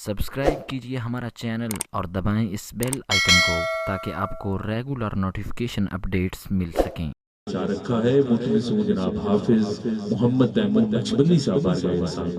Subscribe کیجئے ہمارا channel اور دبائیں اس بیل آئیکن کو تاکہ آپ کو ریگولر نوٹیفیکیشن اپڈیٹس مل سکیں۔ رکھا ہے مجلس جناب حافظ محمد تیمور نقشبندی صاحب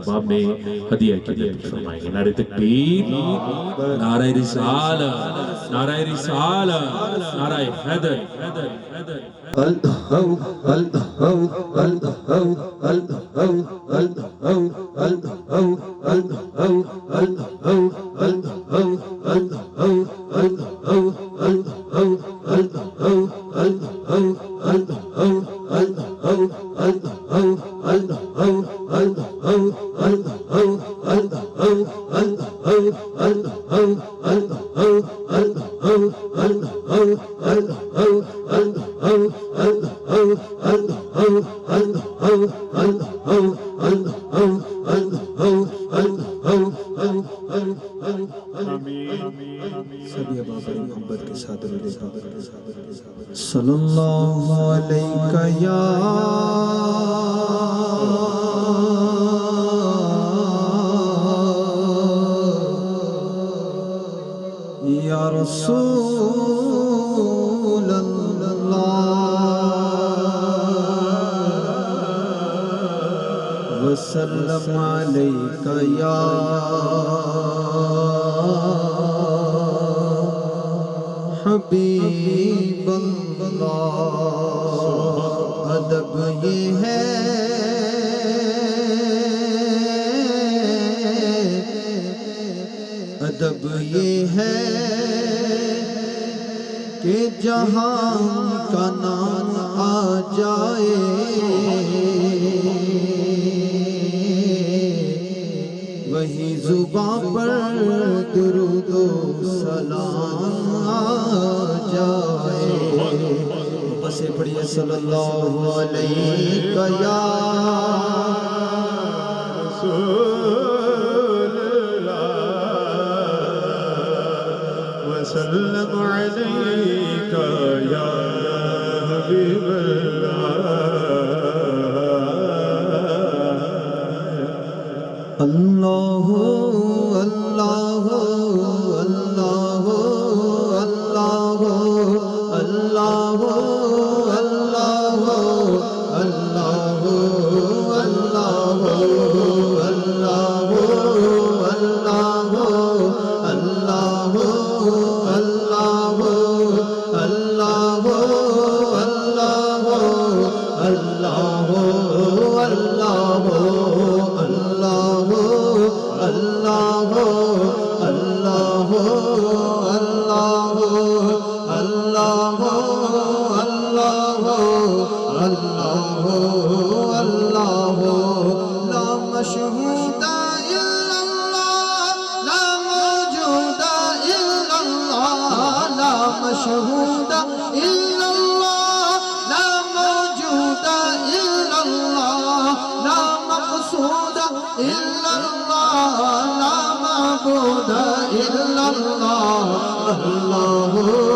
باب میں ہدیہ کی دیت فرمائیں گے۔ نعرہ تکبیر، نعرہ رسالت، نعرہ رسالت، نعرہ حیدر۔ صلی اللہ علیہ یا رسول اللہ وسلم علیک یا حبیب اللہ۔ ادب یہ ہے ادب یہ ہے کہ جہاں کا نام آ جائے وہی زباں پر درود و سلام آ جائے۔ بس پڑھیے صلی اللہ علیہ یا رسول اللہ وسلم علیک یا حبیب اللہ۔ اللہ اللہ اللہ اللہ اللہ اللہ اللہ اللہ اللہ مشہود الا اللہ لا موجود الا اللہ لا مشہود الا اللہ لا موجود الا اللہ لا مقصود الا اللہ لا معبود الا اللہ۔ اللہ اللہ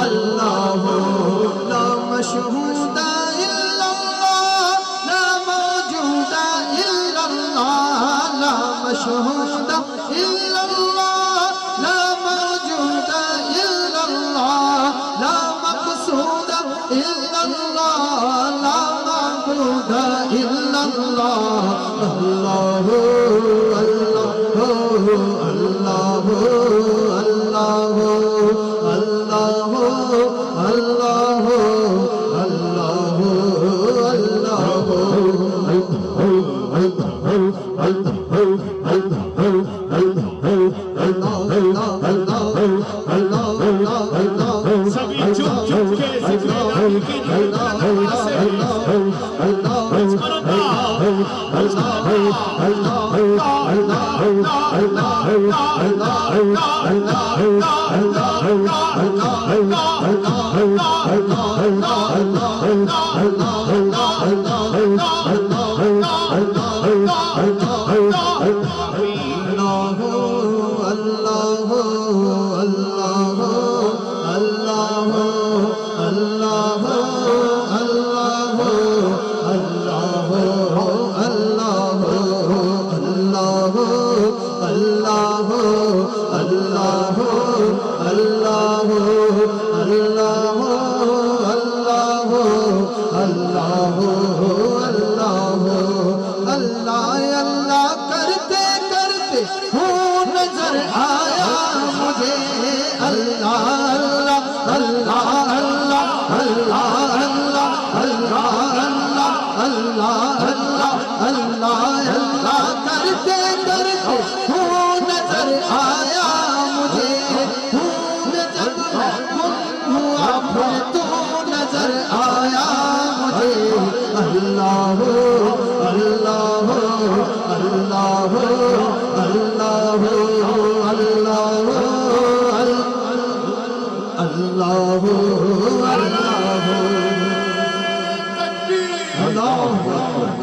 اللہ اللہ مشهود إلا الله لا موجود إلا الله لا مشهود إلا الله لا موجود إلا الله لا مقصود إلا الله لا معبود إلا الله الله الله الله الله الله سبھی چپ چپ کے ذکر الہی کی نعمت سے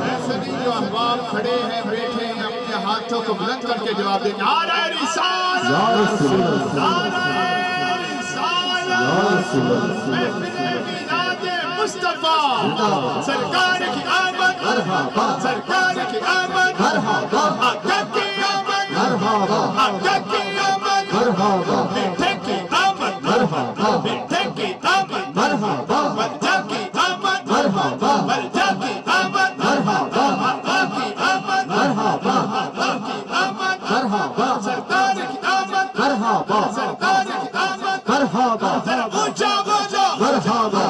ایسے نہیں جو احباب کھڑے ہیں بیٹھے ہیں اپنے ہاتھوں کو بلند کر کے جواب دیں نعرہ رسالت نعرہ رسالت محفل میلاد مصطفیٰ سرکار کی آمد سرکار کی آمد آقا کی آمد آقا کی آمد بیٹے کی آمد بیٹے کی آمد مرجع کی آمد مرجع کی آمد آقا کی آمد آقا کی آمد سرکار کی آمد سرکار کی آمد ذرا اونچا بولو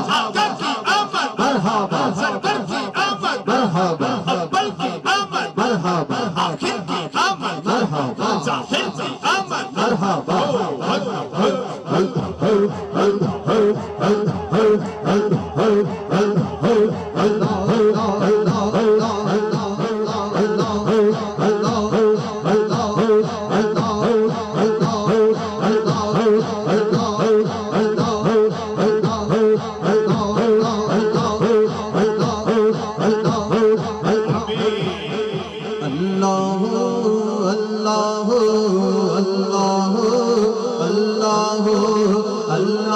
آقا کی آمد سرکار کی آمد اول کی آمد آخر کی آمد ظاہر کی آمد Allah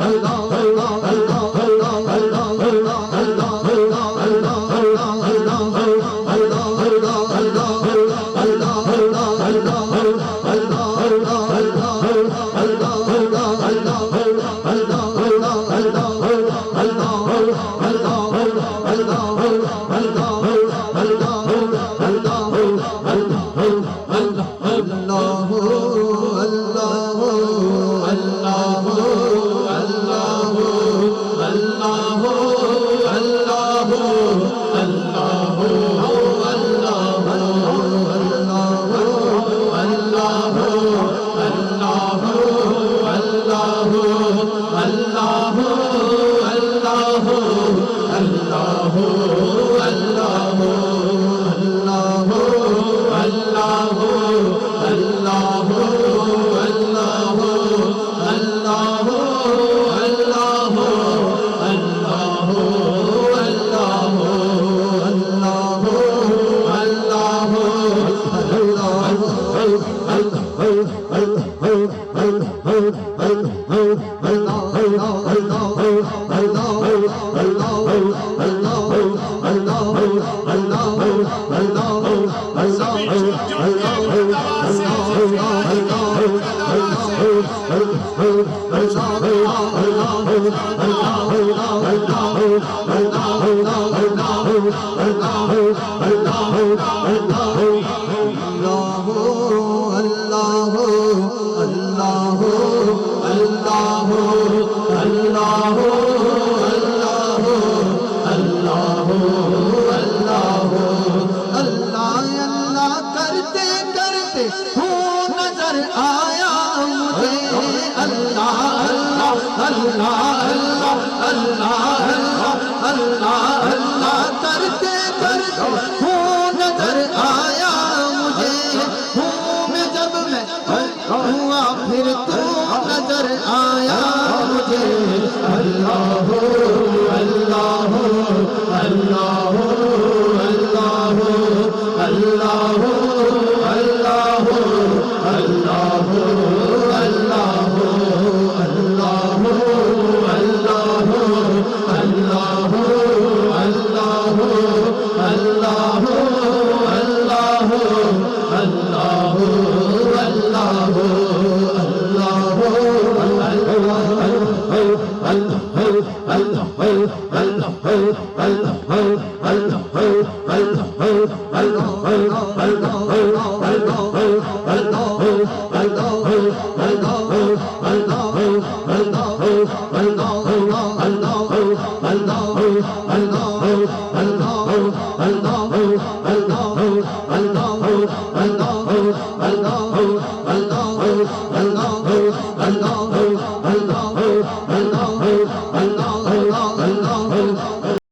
Allah